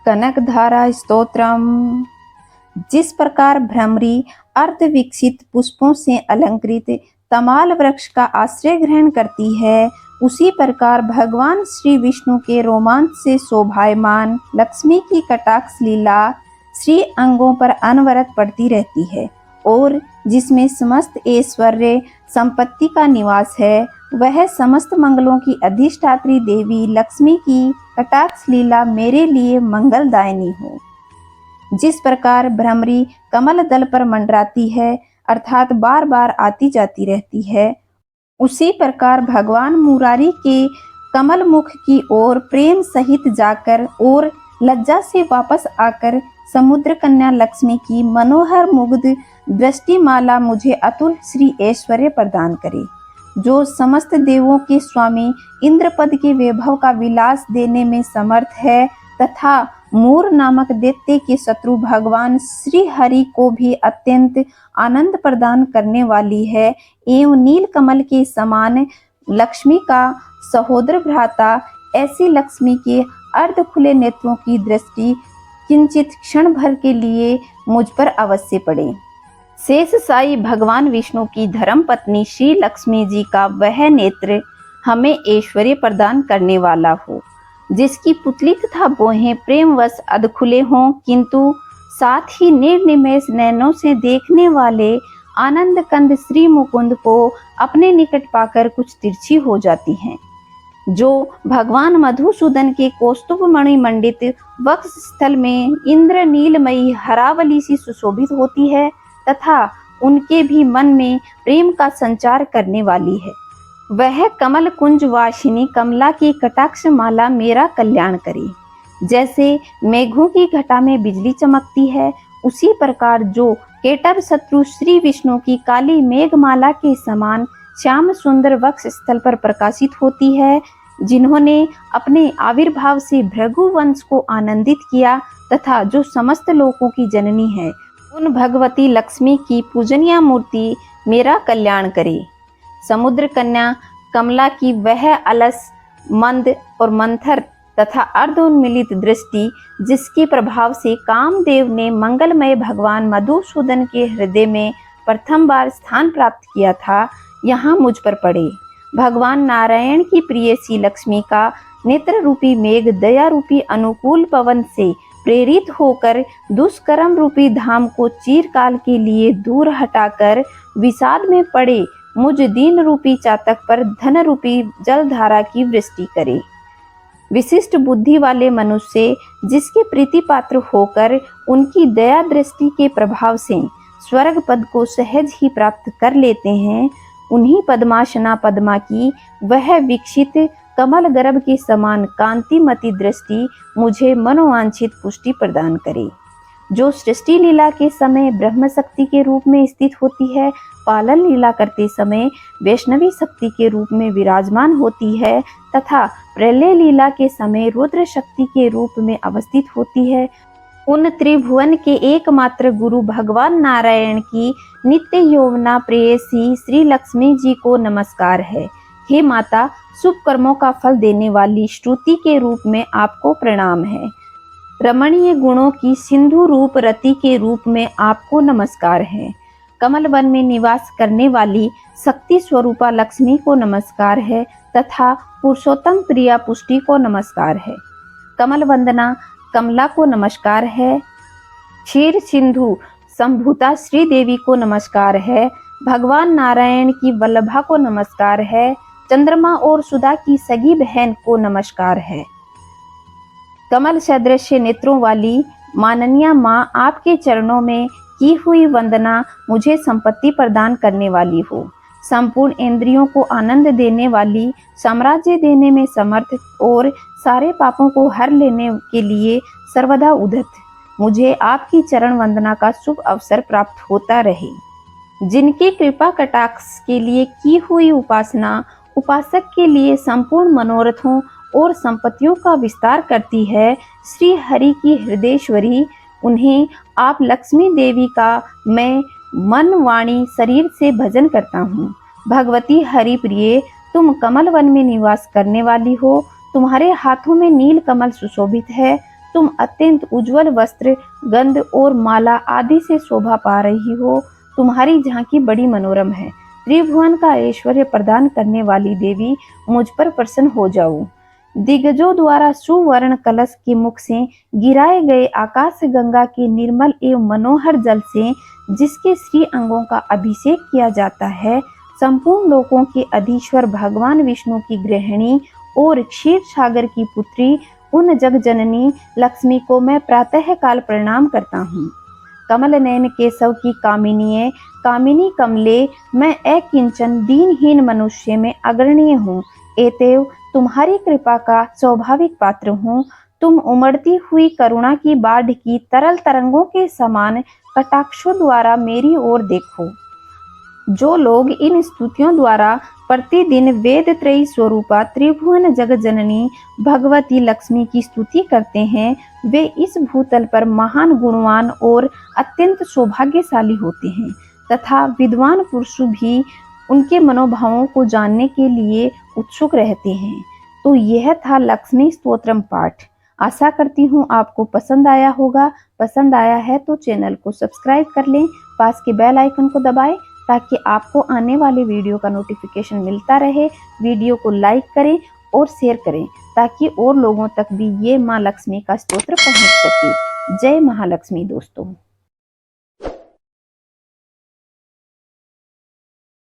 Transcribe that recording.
कनकधारा स्तोत्रम। जिस प्रकार भ्रमरी अर्ध विकसित पुष्पों से अलंकृत तमाल वृक्ष का आश्रय ग्रहण करती है, उसी प्रकार भगवान श्री विष्णु के रोमांच से शोभायमान लक्ष्मी की कटाक्ष लीला श्री अंगों पर अनवरत पड़ती रहती है और जिसमें समस्त ऐश्वर्य संपत्ति का निवास है, वह समस्त मंगलों की अधिष्ठात्री देवी लक्ष्मी की कटाक्ष लीला मेरे लिए मंगलदायिनी हो। जिस प्रकार भ्रमरी कमल दल पर मंडराती है, अर्थात बार बार आती जाती रहती है, उसी प्रकार भगवान मुरारी के कमल मुख की ओर प्रेम सहित जाकर और लज्जा से वापस आकर समुद्र कन्या लक्ष्मी की मनोहर मुग्ध दृष्टिमाला मुझे अतुल श्री ऐश्वर्य प्रदान करे। जो समस्त देवों के स्वामी इंद्रपद के वैभव का विलास देने में समर्थ है तथा मूर नामक दैत्य के शत्रु भगवान श्री हरि को भी अत्यंत आनंद प्रदान करने वाली है, एवं नील कमल के समान लक्ष्मी का सहोदर भ्राता, ऐसी लक्ष्मी के अर्ध खुले नेत्रों की दृष्टि किंचित क्षण भर के लिए मुझ पर अवश्य पड़े। शेष साई भगवान विष्णु की धर्म पत्नी श्री लक्ष्मी जी का वह नेत्र हमें ऐश्वर्य प्रदान करने वाला हो, जिसकी पुतली तथा बोहें प्रेमवश अधखुले हों, किंतु साथ ही निर्निमेष नैनों से देखने वाले आनंद कंद श्री मुकुंद को अपने निकट पाकर कुछ तिरछी हो जाती हैं। जो भगवान मधुसूदन के कौस्तुभ मणि मंडित वक्ष स्थल में इंद्र नीलमयी हरावली सी सुशोभित होती है तथा उनके भी मन में प्रेम का संचार करने वाली है, वह कमल कुंज वासिनी कमला की कटाक्ष माला मेरा कल्याण करे। जैसे मेघों की घटा में बिजली चमकती है, उसी प्रकार जो केटव शत्रु श्री विष्णु की काली मेघमाला के समान श्याम सुंदर वक्ष स्थल पर प्रकाशित होती है, जिन्होंने अपने आविर्भाव से भृगु वंश को आनंदित किया तथा जो समस्त लोकों की जननी है, उन भगवती लक्ष्मी की पूजनीय मूर्ति मेरा कल्याण करे। समुद्र कन्या कमला की वह अलस, मंद और मंथर तथा अर्धोन्मिलित दृष्टि, जिसके प्रभाव से कामदेव ने मंगलमय भगवान मधुसूदन के हृदय में प्रथम बार स्थान प्राप्त किया था, यहाँ मुझ पर पड़े। भगवान नारायण की प्रियसी लक्ष्मी का नेत्र रूपी मेघ दया रूपी अनुकूल पवन से प्रेरित होकर दुष्कर्म रूपी धाम को चिरकाल के लिए दूर हटाकर विषाद में पड़े मुझ दीन रूपी चातक पर धन रूपी जलधारा की वृष्टि करे। विशिष्ट बुद्धि वाले मनुष्य जिसके प्रीति पात्र होकर उनकी दया दृष्टि के प्रभाव से स्वर्ग पद को सहज ही प्राप्त कर लेते हैं, उन्हीं पद्मासना पद्मा की वह विकसित कमल गर्भ के समान कांतिमती दृष्टि मुझे मनोवांछित पुष्टि प्रदान करे। जो सृष्टि लीला के समय ब्रह्म शक्ति के रूप में स्थित होती है, पालन लीला करते समय वैष्णवी शक्ति के रूप में विराजमान होती है तथा प्रलय लीला के समय रुद्र शक्ति के रूप में अवस्थित होती है, उन त्रिभुवन के एकमात्र गुरु भगवान नारायण की नित्य यौवना प्रेयसी श्री लक्ष्मी जी को नमस्कार है। हे माता, शुभ कर्मों का फल देने वाली श्रुति के रूप में आपको प्रणाम है। रमणीय गुणों की सिंधु रूप रति के रूप में आपको नमस्कार है। कमल वन में निवास करने वाली शक्ति स्वरूपा लक्ष्मी को नमस्कार है तथा पुरुषोत्तम प्रिया पुष्टि को नमस्कार है। कमल वंदना कमला को नमस्कार है। क्षीर सिंधु संभूता श्री देवी को नमस्कार है। भगवान नारायण की वल्लभा को नमस्कार है। चंद्रमा और सुधा की सगी बहन को नमस्कार है। कमल सदृश नेत्रों वाली माननीय माँ, आपके चरणों में की हुई वंदना मुझे संपत्ति प्रदान करने वाली हो, संपूर्ण इंद्रियों को आनंद देने वाली, साम्राज्य देने में समर्थ और सारे पापों को हर लेने के लिए सर्वदा उद्धत, मुझे आपकी चरण वंदना का शुभ अवसर प्राप्त होता रहे। जिनकी कृपा कटाक्ष के लिए की हुई उपासना उपासक के लिए संपूर्ण मनोरथों और संपत्तियों का विस्तार करती है, श्री हरि की हृदयेश्वरी, उन्हें आप लक्ष्मी देवी का मैं मन वाणी शरीर से भजन करता हूँ। भगवती हरि प्रिय, तुम कमल वन में निवास करने वाली हो, तुम्हारे हाथों में नील कमल सुशोभित है, तुम अत्यंत उज्जवल वस्त्र, गंध और माला आदि से शोभा पा रही हो। तुम्हारी झांकी बड़ी मनोरम है। त्रिभुवन का ऐश्वर्य प्रदान करने वाली देवी, मुझ पर प्रसन्न हो जाओ। दिग्गजों द्वारा सुवर्ण कलश के मुख से गिराए गए आकाश गंगा के निर्मल एवं मनोहर जल से जिसके श्री अंगों का अभिषेक किया जाता है, संपूर्ण लोकों के अधीश्वर भगवान विष्णु की गृहिणी और क्षीर सागर की पुत्री उन जग जननी लक्ष्मी को मैं प्रातः काल प्रणाम करता हूँ। कमल नयन केशव की कामिनीय कामिनी कमले, मैं अकिंचन दीनहीन मनुष्य में अग्रणीय हूँ। एतेव तुम्हारी कृपा का स्वाभाविक पात्र हूँ। तुम उमड़ती हुई करुणा की बाढ़ की तरल तरंगों के समान कटाक्षों द्वारा मेरी ओर देखो। जो लोग इन स्तुतियों द्वारा प्रतिदिन वेद त्रयी स्वरूपा त्रिभुवन जगत जननी भगवती लक्ष्मी की स्तुति करते हैं, वे इस भूतल पर महान गुणवान और अत्यंत सौभाग्यशाली होते हैं तथा विद्वान पुरुष भी उनके मनोभावों को जानने के लिए उत्सुक रहते हैं। तो यह था लक्ष्मी स्तोत्रम पाठ। आशा करती हूँ आपको पसंद आया होगा। पसंद आया है तो चैनल को सब्सक्राइब कर लें, पास के बेल आइकन को दबाएं ताकि आपको आने वाले वीडियो का नोटिफिकेशन मिलता रहे। वीडियो को लाइक करें और शेयर करें ताकि और लोगों तक भी ये माँ लक्ष्मी का स्तोत्र पहुंच सके। जय महालक्ष्मी दोस्तों।